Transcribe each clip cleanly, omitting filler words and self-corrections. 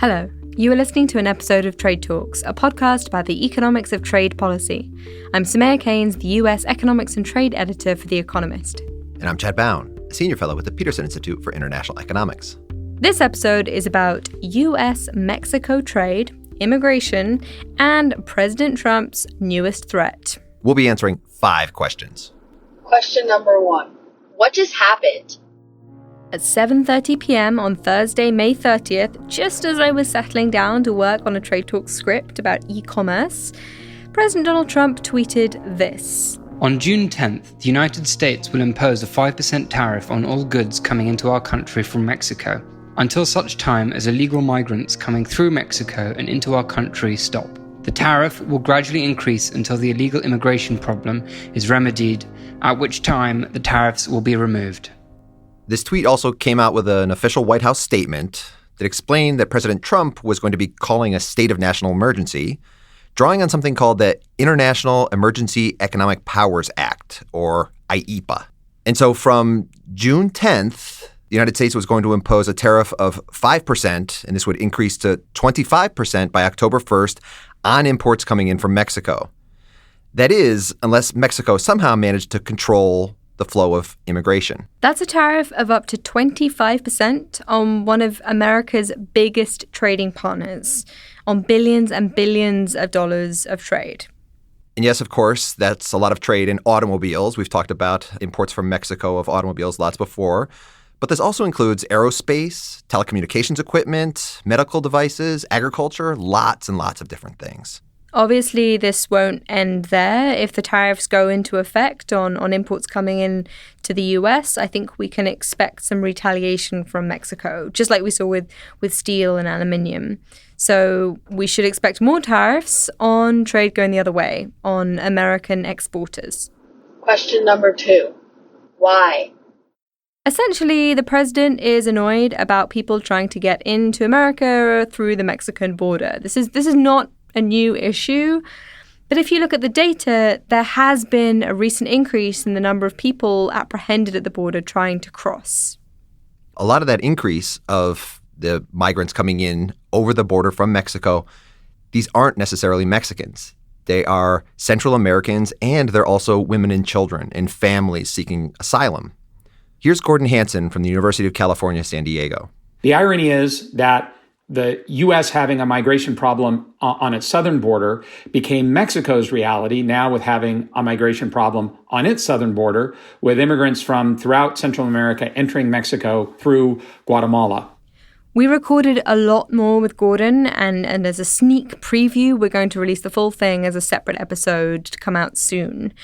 Hello, you are listening to an episode of Trade Talks, a podcast about the economics of trade policy. I'm Samaya Keynes, the US Economics and Trade Editor for The Economist. And I'm Chad Bown, a senior fellow with the Peterson Institute for International Economics. This episode is about US-Mexico trade, immigration, and President Trump's newest threat. We'll be answering 5 questions. Question number 1. What just happened? At 7:30 p.m. on Thursday, May 30th, just as I was settling down to work on a Trade Talk script about e-commerce, President Donald Trump tweeted this. On June 10th, the United States will impose a 5% tariff on all goods coming into our country from Mexico, until such time as illegal migrants coming through Mexico and into our country stop. The tariff will gradually increase until the illegal immigration problem is remedied, at which time the tariffs will be removed. This tweet also came out with an official White House statement that explained that President Trump was going to be calling a state of national emergency, drawing on something called the International Emergency Economic Powers Act, or IEPA. And so from June 10th, the United States was going to impose a tariff of 5%, and this would increase to 25% by October 1st on imports coming in from Mexico. That is, unless Mexico somehow managed to control the flow of immigration. That's a tariff of up to 25% on one of America's biggest trading partners, on billions and billions of dollars of trade. And yes, of course, that's a lot of trade in automobiles. We've talked about imports from Mexico of automobiles lots before. But this also includes aerospace, telecommunications equipment, medical devices, agriculture, lots and lots of different things. Obviously, this won't end there. If the tariffs go into effect on imports coming in to the US, I think we can expect some retaliation from Mexico, just like we saw with steel and aluminium. So we should expect more tariffs on trade going the other way, on American exporters. Question number 2. Why? Essentially, the president is annoyed about people trying to get into America through the Mexican border. This is not a new issue. But if you look at the data, there has been a recent increase in the number of people apprehended at the border trying to cross. A lot of that increase of the migrants coming in over the border from Mexico, these aren't necessarily Mexicans. They are Central Americans, and they're also women and children and families seeking asylum. Here's Gordon Hanson from the University of California, San Diego. The irony is that the U.S. having a migration problem on its southern border became Mexico's reality now with having a migration problem on its southern border with immigrants from throughout Central America entering Mexico through Guatemala. We recorded a lot more with Gordon, and as a sneak preview, we're going to release the full thing as a separate episode to come out soon.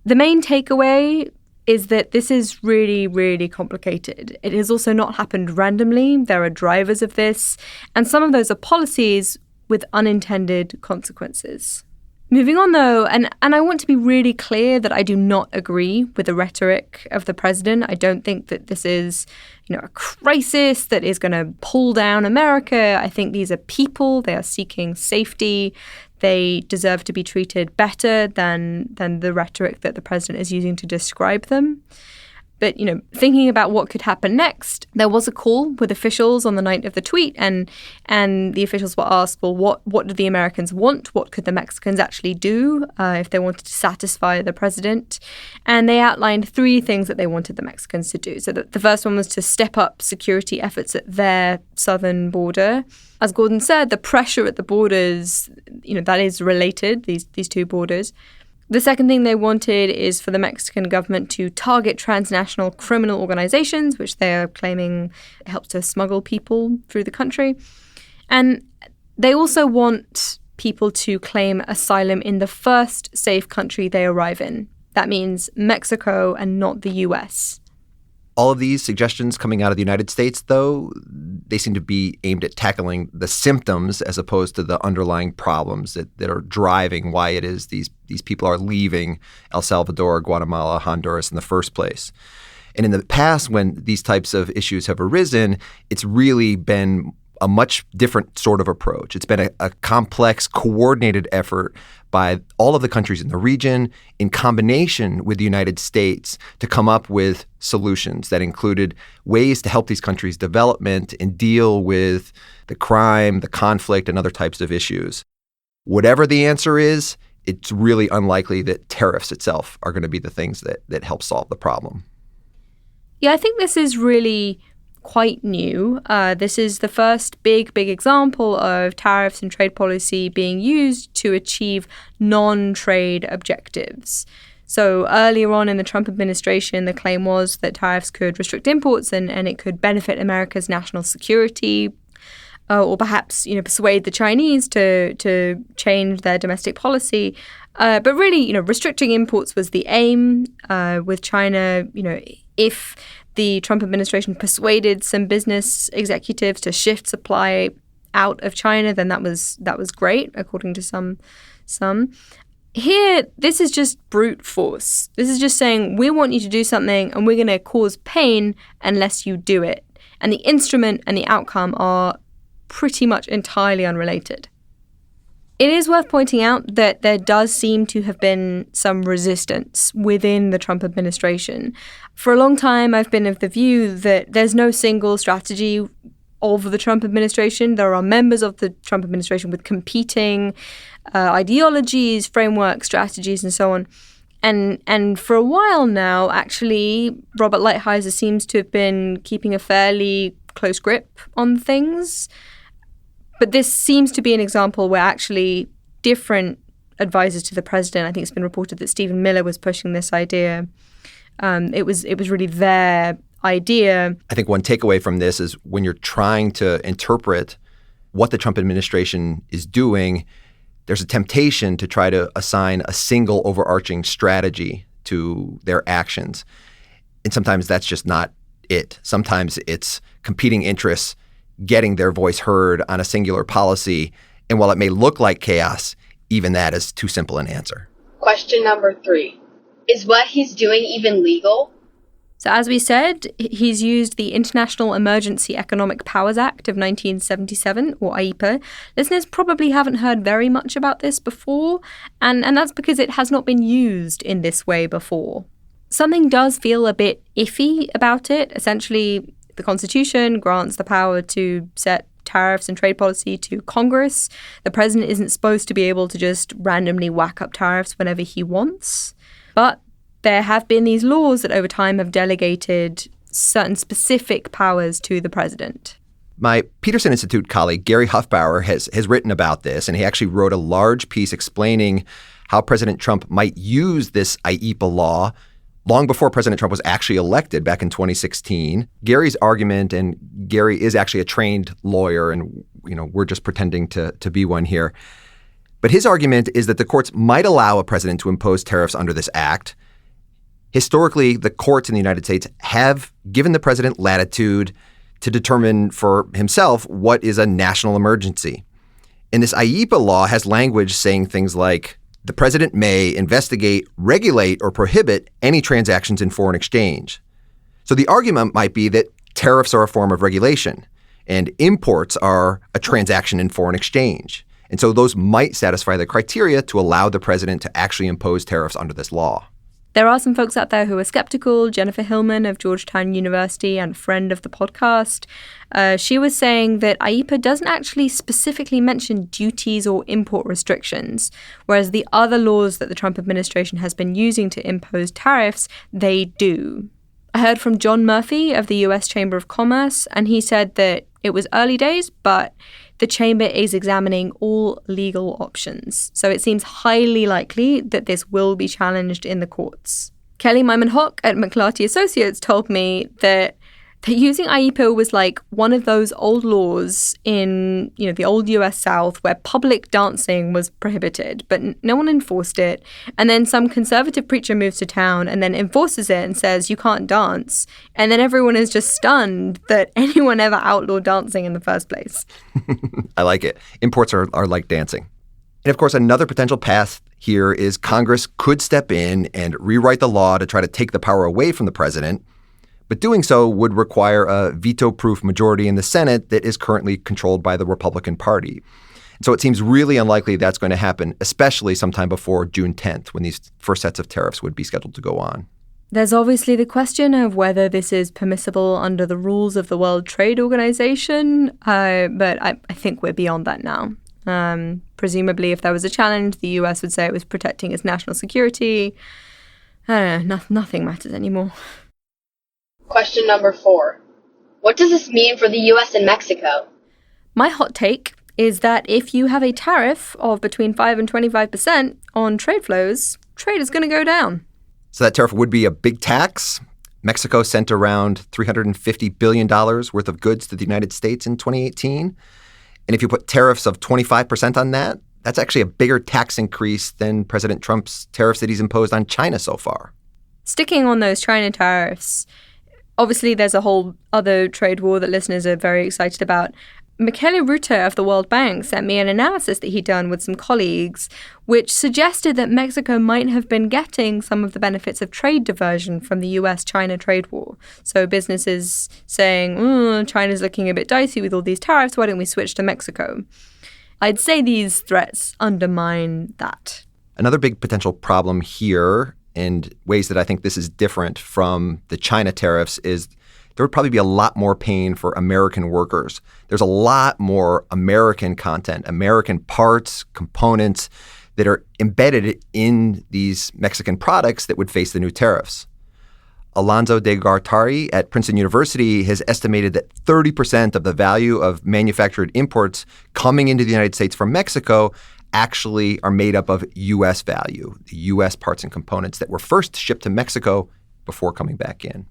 The main takeaway is that this is really, really complicated. It has also not happened randomly. There are drivers of this, and some of those are policies with unintended consequences. Moving on, though, and I want to be really clear that I do not agree with the rhetoric of the president. I don't think that this is, a crisis that is going to pull down America. I think these are people. They are seeking safety. They deserve to be treated better than the rhetoric that the president is using to describe them. But, thinking about what could happen next, there was a call with officials on the night of the tweet, and the officials were asked, well, what do the Americans want? What could the Mexicans actually do if they wanted to satisfy the president? And they outlined 3 things that they wanted the Mexicans to do. So the first one was to step up security efforts at their southern border. As Gordon said, the pressure at the borders, that is related, these 2 borders. The second thing they wanted is for the Mexican government to target transnational criminal organizations, which they are claiming help to smuggle people through the country. And they also want people to claim asylum in the first safe country they arrive in. That means Mexico and not the US. All of these suggestions coming out of the United States, though, they seem to be aimed at tackling the symptoms as opposed to the underlying problems that are driving why it is these people are leaving El Salvador, Guatemala, Honduras in the first place. And in the past, when these types of issues have arisen, it's really been a much different sort of approach. It's been a complex, coordinated effort by all of the countries in the region in combination with the United States to come up with solutions that included ways to help these countries' development and deal with the crime, the conflict, and other types of issues. Whatever the answer is, it's really unlikely that tariffs itself are going to be the things that help solve the problem. Yeah, I think this is really quite new. This is the first big example of tariffs and trade policy being used to achieve non-trade objectives. So earlier on in the Trump administration, the claim was that tariffs could restrict imports and it could benefit America's national security, or perhaps persuade the Chinese to change their domestic policy. But really, restricting imports was the aim. With China, if the Trump administration persuaded some business executives to shift supply out of China, then that was great, according to some. Here, this is just brute force. This is just saying, we want you to do something and we're going to cause pain unless you do it. And the instrument and the outcome are pretty much entirely unrelated. It is worth pointing out that there does seem to have been some resistance within the Trump administration. For a long time, I've been of the view that there's no single strategy of the Trump administration. There are members of the Trump administration with competing ideologies, frameworks, strategies, and so on. And for a while now, actually, Robert Lighthizer seems to have been keeping a fairly close grip on things. But this seems to be an example where actually different advisors to the president, I think it's been reported that Stephen Miller was pushing this idea. It was really their idea. I think one takeaway from this is when you're trying to interpret what the Trump administration is doing, there's a temptation to try to assign a single overarching strategy to their actions. And sometimes that's just not it. Sometimes it's competing interests getting their voice heard on a singular policy. And while it may look like chaos, even that is too simple an answer. Question number 3. Is what he's doing even legal? So as we said, he's used the International Emergency Economic Powers Act of 1977, or IEPA. Listeners probably haven't heard very much about this before, and that's because it has not been used in this way before. Something does feel a bit iffy about it. Essentially, the Constitution grants the power to set tariffs and trade policy to Congress. The president isn't supposed to be able to just randomly whack up tariffs whenever he wants. But there have been these laws that over time have delegated certain specific powers to the president. My Peterson Institute colleague, Gary Huffbauer, has written about this, and he actually wrote a large piece explaining how President Trump might use this IEPA law long before President Trump was actually elected back in 2016. Gary's argument, and Gary is actually a trained lawyer, and we're just pretending to be one here. But his argument is that the courts might allow a president to impose tariffs under this act. Historically, the courts in the United States have given the president latitude to determine for himself what is a national emergency. And this IEPA law has language saying things like, the president may investigate, regulate, or prohibit any transactions in foreign exchange. So the argument might be that tariffs are a form of regulation and imports are a transaction in foreign exchange. And so those might satisfy the criteria to allow the president to actually impose tariffs under this law. There are some folks out there who are skeptical. Jennifer Hillman of Georgetown University and friend of the podcast, she was saying that IEPA doesn't actually specifically mention duties or import restrictions, whereas the other laws that the Trump administration has been using to impose tariffs, they do. I heard from John Murphy of the U.S. Chamber of Commerce, and he said that it was early days, but the chamber is examining all legal options. So it seems highly likely that this will be challenged in the courts. Kelly Myman-Hock at McLarty Associates told me that using IEPA was like one of those old laws in, the old US South where public dancing was prohibited, but no one enforced it. And then some conservative preacher moves to town and then enforces it and says, you can't dance. And then everyone is just stunned that anyone ever outlawed dancing in the first place. I like it. Imports are like dancing. And of course, another potential path here is Congress could step in and rewrite the law to try to take the power away from the president. But doing so would require a veto-proof majority in the Senate that is currently controlled by the Republican Party. So it seems really unlikely that's going to happen, especially sometime before June 10th, when these first sets of tariffs would be scheduled to go on. There's obviously the question of whether this is permissible under the rules of the World Trade Organization, but I think we're beyond that now. Presumably, if there was a challenge, the US would say it was protecting its national security. I don't know, nothing matters anymore. Question number 4. What does this mean for the US and Mexico? My hot take is that if you have a tariff of between 5 and 25% on trade flows, trade is going to go down. So that tariff would be a big tax. Mexico sent around $350 billion worth of goods to the United States in 2018. And if you put tariffs of 25% on that, that's actually a bigger tax increase than President Trump's tariffs that he's imposed on China so far. Sticking on those China tariffs, obviously there's a whole other trade war that listeners are very excited about. Michele Rutter of the World Bank sent me an analysis that he'd done with some colleagues, which suggested that Mexico might have been getting some of the benefits of trade diversion from the US-China trade war. So businesses saying, China's looking a bit dicey with all these tariffs, why don't we switch to Mexico? I'd say these threats undermine that. Another big potential problem here, and ways that I think this is different from the China tariffs, is there would probably be a lot more pain for American workers. There's a lot more American content, American parts, components that are embedded in these Mexican products that would face the new tariffs. Alonso de Gartari at Princeton University has estimated that 30% of the value of manufactured imports coming into the United States from Mexico actually are made up of U.S. value, the U.S. parts and components that were first shipped to Mexico before coming back in.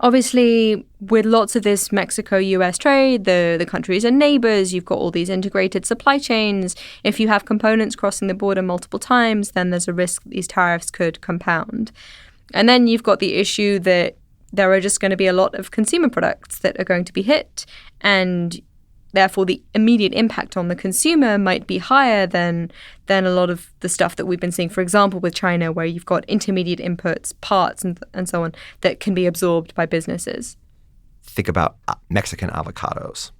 Obviously, with lots of this Mexico-US trade, the countries are neighbors. You've got all these integrated supply chains. If you have components crossing the border multiple times, then there's a risk that these tariffs could compound. And then you've got the issue that there are just going to be a lot of consumer products that are going to be hit, and therefore the immediate impact on the consumer might be higher than a lot of the stuff that we've been seeing, for example, with China, where you've got intermediate inputs, parts, and so on, that can be absorbed by businesses. Think about Mexican avocados.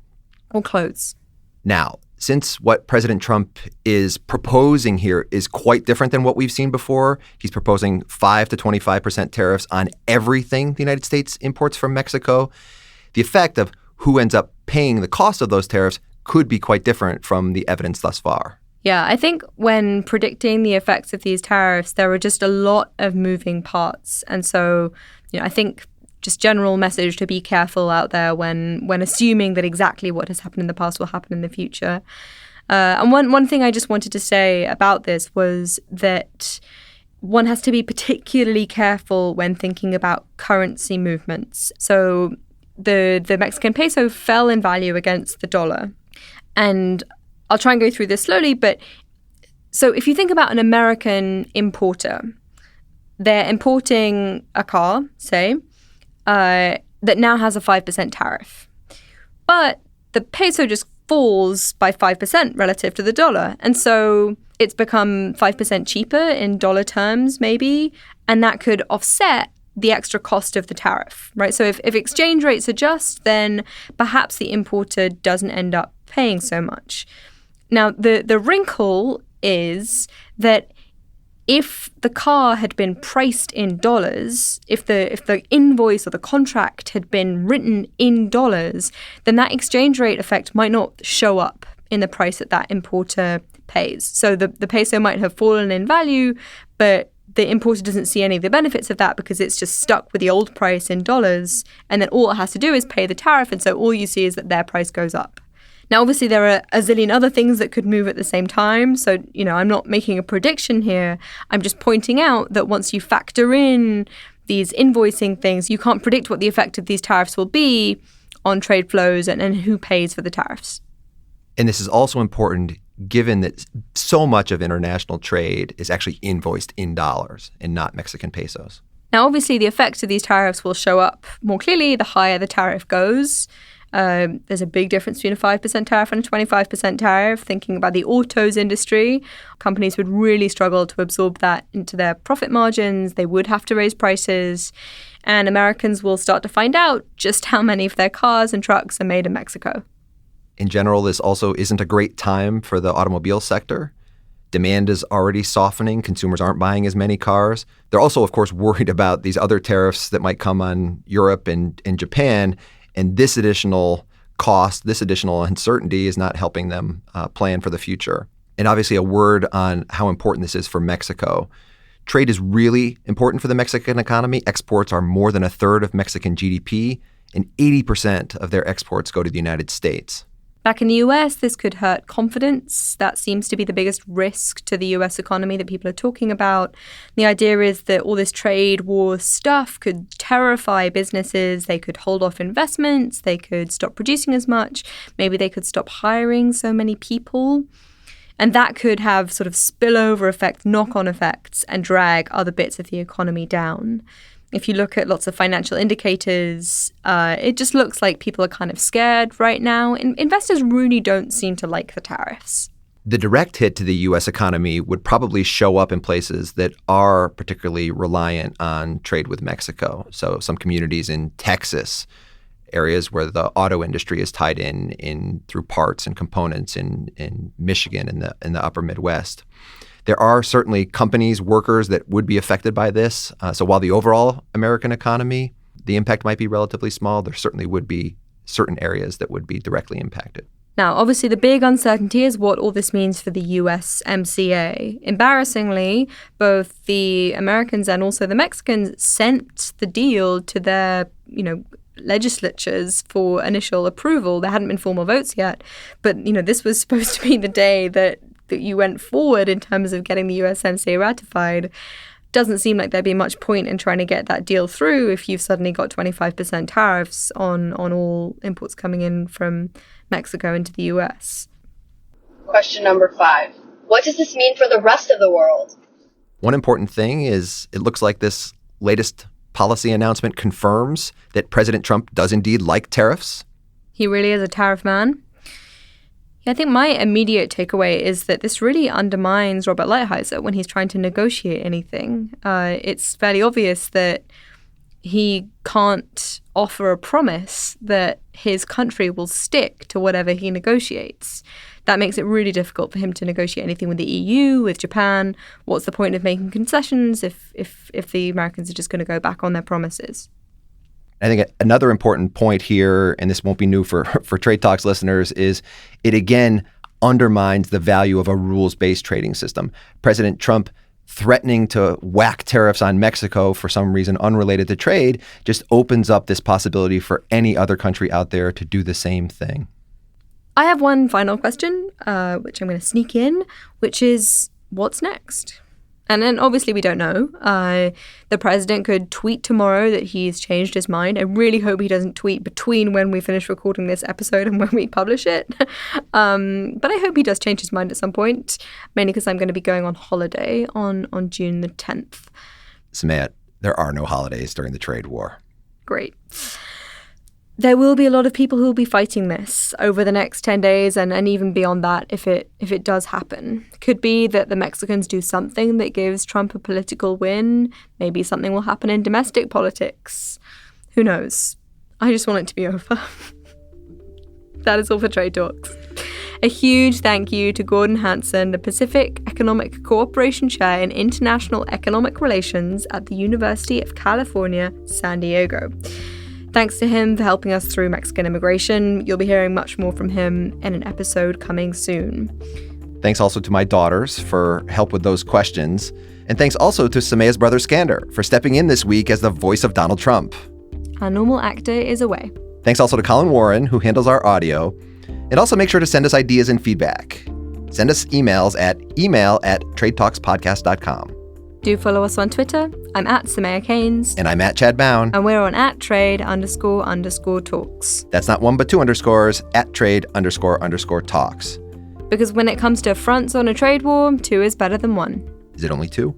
Or clothes. Now, since what President Trump is proposing here is quite different than what we've seen before, he's proposing 5 to 25% tariffs on everything the United States imports from Mexico. The effect of who ends up paying the cost of those tariffs could be quite different from the evidence thus far. Yeah, I think when predicting the effects of these tariffs, there are just a lot of moving parts. And so, I think just general message to be careful out there when assuming that exactly what has happened in the past will happen in the future. And one thing I just wanted to say about this was that one has to be particularly careful when thinking about currency movements. So the Mexican peso fell in value against the dollar. And I'll try and go through this slowly, but so if you think about an American importer, they're importing a car, say, that now has a 5% tariff. But the peso just falls by 5% relative to the dollar. And so it's become 5% cheaper in dollar terms, maybe, and that could offset the extra cost of the tariff, right? So if exchange rates adjust, then perhaps the importer doesn't end up paying so much. Now, the wrinkle is that if the car had been priced in dollars, if the invoice or the contract had been written in dollars, then that exchange rate effect might not show up in the price that importer pays. So the peso might have fallen in value, but the importer doesn't see any of the benefits of that because it's just stuck with the old price in dollars, and then all it has to do is pay the tariff, and so all you see is that their price goes up. Now, obviously, there are a zillion other things that could move at the same time, so, I'm not making a prediction here. I'm just pointing out that once you factor in these invoicing things, you can't predict what the effect of these tariffs will be on trade flows and who pays for the tariffs. And this is also important given that so much of international trade is actually invoiced in dollars and not Mexican pesos. Now, obviously, the effects of these tariffs will show up more clearly the higher the tariff goes. There's a big difference between a 5% tariff and a 25% tariff. Thinking about the autos industry, companies would really struggle to absorb that into their profit margins. They would have to raise prices. And Americans will start to find out just how many of their cars and trucks are made in Mexico. In general, this also isn't a great time for the automobile sector. Demand is already softening. Consumers aren't buying as many cars. They're also, of course, worried about these other tariffs that might come on Europe and Japan. And this additional cost, this additional uncertainty is not helping them plan for the future. And obviously a word on how important this is for Mexico. Trade is really important for the Mexican economy. Exports are more than a third of Mexican GDP, and 80% of their exports go to the United States. Back in the US, this could hurt confidence. That seems to be the biggest risk to the US economy that people are talking about. The idea is that all this trade war stuff could terrify businesses. They could hold off investments. They could stop producing as much. Maybe they could stop hiring so many people. And that could have sort of spillover effects, knock-on effects, and drag other bits of the economy down. If you look at lots of financial indicators, it just looks like people are kind of scared right now. Investors really don't seem to like the tariffs. The direct hit to the U.S. economy would probably show up in places that are particularly reliant on trade with Mexico. So some communities in Texas, areas where the auto industry is tied in through parts and components in Michigan in the upper Midwest. There are certainly companies, workers that would be affected by this. So while the overall American economy, the impact might be relatively small, there certainly would be certain areas that would be directly impacted. Now, obviously, the big uncertainty is what all this means for the USMCA. Embarrassingly, both the Americans and also the Mexicans sent the deal to their, legislatures for initial approval. There hadn't been formal votes yet, but, this was supposed to be the day that you went forward in terms of getting the USMCA ratified. Doesn't seem like there'd be much point in trying to get that deal through if you've suddenly got 25% tariffs on all imports coming in from Mexico into the US. Question number 5. What does this mean for the rest of the world? One important thing is it looks like this latest policy announcement confirms that President Trump does indeed like tariffs. He really is a tariff man. I think my immediate takeaway is that this really undermines Robert Lighthizer when he's trying to negotiate anything. It's fairly obvious that he can't offer a promise that his country will stick to whatever he negotiates. That makes it really difficult for him to negotiate anything with the EU, with Japan. What's the point of making concessions if the Americans are just going to go back on their promises? I think another important point here, and this won't be new for Trade Talks listeners, is it again undermines the value of a rules-based trading system. President Trump threatening to whack tariffs on Mexico for some reason unrelated to trade just opens up this possibility for any other country out there to do the same thing. I have one final question, which I'm going to sneak in, which is, what's next? And then obviously we don't know. The president could tweet tomorrow that he's changed his mind. I really hope he doesn't tweet between when we finish recording this episode and when we publish it. But I hope he does change his mind at some point, mainly because I'm going to be going on holiday on June the 10th. Samaya, there are no holidays during the trade war. Great. There will be a lot of people who will be fighting this over the next 10 days and even beyond that if it does happen. Could be that the Mexicans do something that gives Trump a political win. Maybe something will happen in domestic politics. Who knows? I just want it to be over. That is all for Trade Talks. A huge thank you to Gordon Hanson, the Pacific Economic Cooperation Chair in International Economic Relations at the University of California, San Diego. Thanks to him for helping us through Mexican immigration. You'll be hearing much more from him in an episode coming soon. Thanks also to my daughters for help with those questions. And thanks also to Samaya's brother Skander for stepping in this week as the voice of Donald Trump. Our normal actor is away. Thanks also to Colin Warren, who handles our audio. And also make sure to send us ideas and feedback. Send us emails at email@tradetalkspodcast.com. Do follow us on Twitter. I'm at Samaya Keynes. And I'm at Chad Bown. And we're on @trade__talks. That's not one but two underscores, @trade__talks. Because when it comes to fronts on a trade war, two is better than one. Is it only two?